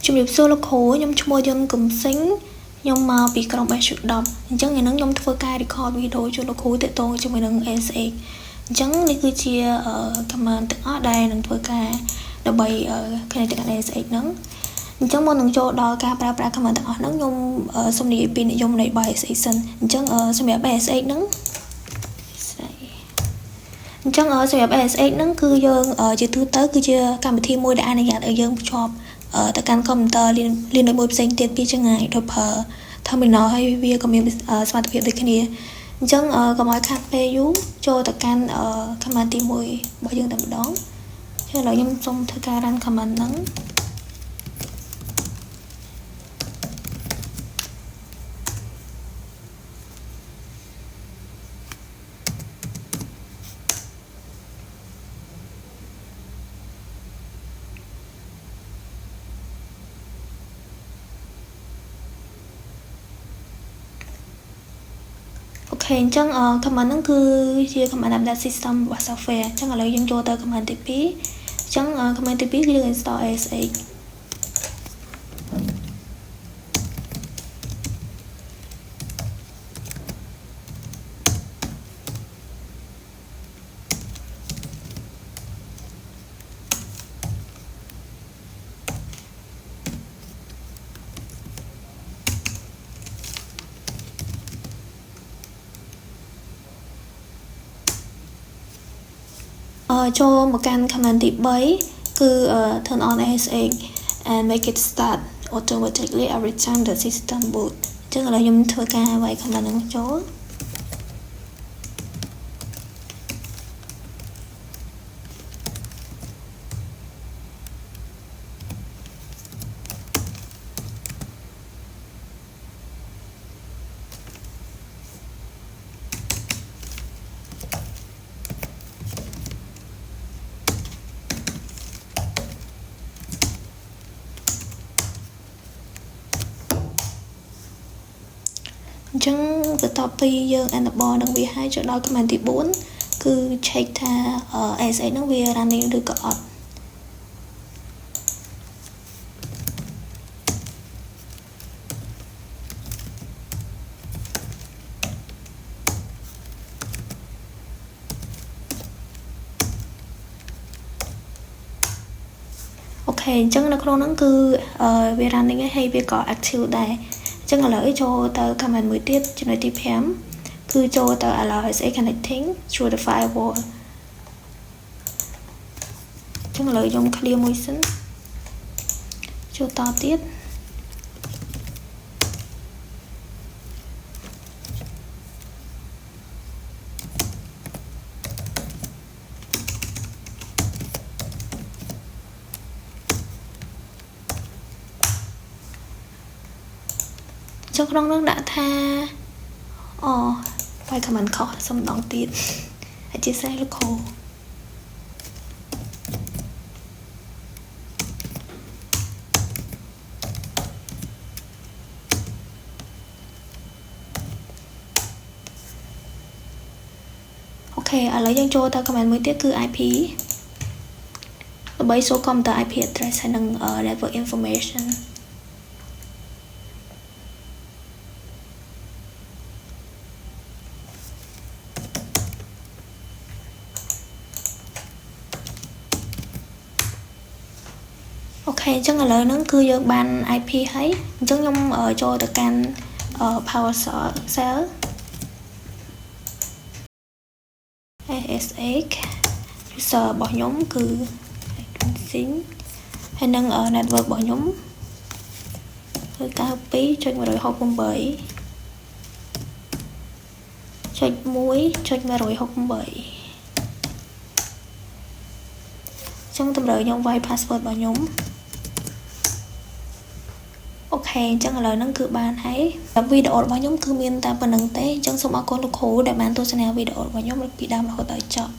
ជំរាបសួរលោកគ្រូខ្ញុំឈ្មោះយុនកំសិញខ្ញុំមកពីក្រុងបេសុដប់អញ្ចឹងថ្ងៃហ្នឹងខ្ញុំធ្វើការ record វីដេអូជូនលោកគ្រូទាក់ទងជាមួយនឹង SX អញ្ចឹងនេះគឺជា command ទាំងអស់ដែលនឹងធ្វើការដើម្បីគ្នាទាំង SX ហ្នឹងអញ្ចឹងមុននឹងចូលដល់ការប្រើប្រាស់ command ទាំងអស់ហ្នឹងខ្ញុំសូមនិយាយពីនិយមនៃ SX សិនអញ្ចឹងសម្រាប់ SX ហ្នឹងអញ្ចឹងសម្រាប់ SX ហ្នឹងគឺយើងជាទូទៅគឺជាកម្មវិធីមួយដែលអនុញ្ញាតឲ្យយើងភ្ជាប់ទៅកាន់ computer លានមួយផ្សេងទៀតពីចម្ងាយដោយប្រើ terminal ហើយវាក៏មានសមត្ថភាពដូចគ្នាអញ្ចឹងកុំឲ្យខាត់ពេលយូរចូលទៅកាន់ command ទី1របស់យើងតែម្ដងឥឡូវខ្ញុំសូមធ្វើការ run command ហ្នឹងអូខេអញ្ចឹងcommand ហ្នឹងគឺជា command update system របស់ software អញ្ចឹងឥឡូវយើងចូលទៅ command ទី2អញ្ចឹង command ទី2គឺយើង install SX ចូលមកកាន់ command ទី3គឺ turn on SX and make it start automatically every time the system boot អញ្ចឹងឥឡូវខ្ញុំធ្វើការវាយ command ហ្នឹងចូលអញ្ចឹងបន្ទាប់ពីយើង enable នឹងវាហើយចូលដល់ command ទី4គឺ check ថា SX ហ្នឹងវា running ឬក៏អត់អូខេអញ្ចឹងនៅក្នុងហ្នឹងគឺវា running ហើយវាក៏ active ដែរអញ្ចឹងឥឡូវចូលទៅ command មួយទៀតចំណុចទី5គឺចូលទៅ allow SX connecting through the firewall អញ្ចឹងឥឡូវខ្ញុំ clear មួយសិនចូលតទៀតចុះក្នុងនោះដាក់ថាបាយ command ខុសសុំម្ដងទៀតអធិស្ឋានលោកគ្រូអូខេឥឡូវយើងចូលទៅ command មួយទៀតគឺ IP ដើម្បីសួរ computer IP address ហើយនឹង network informationអូខេអញ្ចឹងឥឡូវហ្នឹងគឺយើងបាន IP ហើយអញ្ចឹងខ្ញុំចូលទៅកាន់ power cell SX user របស់ខ្ញុំគឺSing ហើយនឹង network របស់ខ្ញុំគឺ 92.168.1.168 ចឹងតម្រូវខ្ញុំវាយ password របស់ខ្ញុំអូខេអញ្ចឹងឥឡូវហ្នឹងគឺបានហើយវីដេអូរបស់ខ្ញុំគឺមានតែប៉ុណ្្នឹងទេអញ្ចឹងសូមអរគុណលោកគ្រូដែលបានទស្សនាវីដេអូរបស់ខ្ញុំពីដើមរហូតដល់ចប់